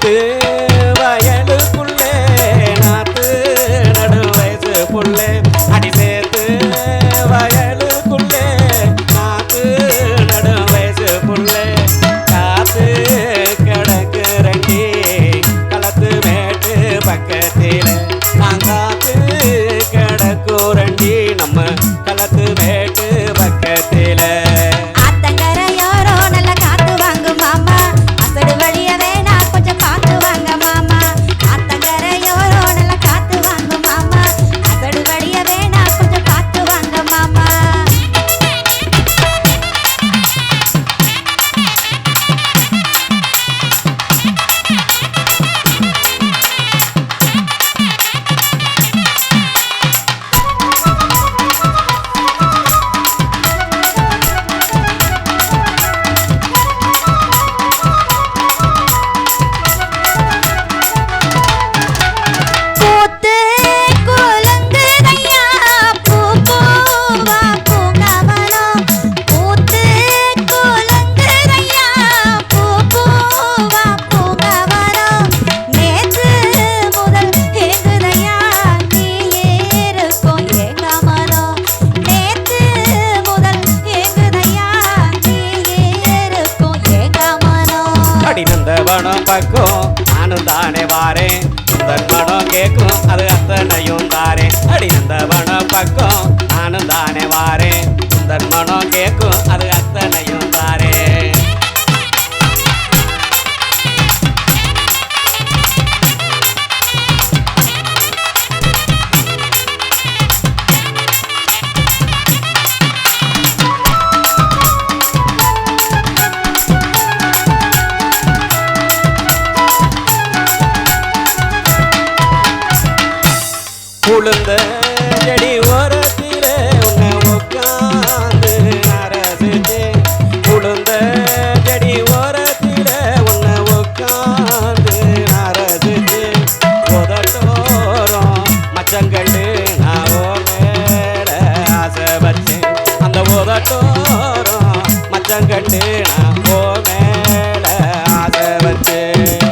நேத்து வயலுக்குள்ளே நாத்து நடு வயசு புள்ளே அடி சேர்த்து வயலுக்குள்ளே நாத்து நடு வயசு புள்ளே காத்து கிடக்கு ரெண்டி களத்து மேட்டு பக்கத்தில நான் காத்து கிடக்கு ரெண்டி நம்ம களத்து மேட்டு பக்கத்தில நந்தவனம் பக்கம் நானும் தானே வாரேன் சுந்தர் மனம் கேட்கும் அது அத்தனையும் தாரேன் அடி நந்தவனம் பக்கம் நானும் தானே வாரேன் சுந்தர் மனம் கேட்கும் அது அத்தனையும் தாரேன் உளுந்த செடி ஓரத்திலே உன்னை உட்காந்து அரசிச்சு உளுந்த செடி ஓரத்திலே உன்னை உட்காந்து அரசிச்சு உதட்டோரம் மச்சங்கண்டு நான் மேல ஆசை வச்சேன் அந்த உதட்டோரம் மச்சங்கண்டு நான் மேல ஆசை வச்சேன்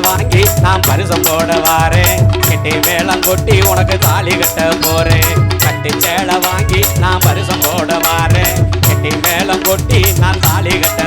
வாங்கி நான் பரிசம் போட வாரேன் கெட்டி மேளம் கொட்டி உனக்கு தாலி கட்ட போறேன் கட்டி சேலை வாங்கி நான் பரிசம் போட வாரேன் கெட்டி மேளம் கொட்டி நான் தாலி கட்ட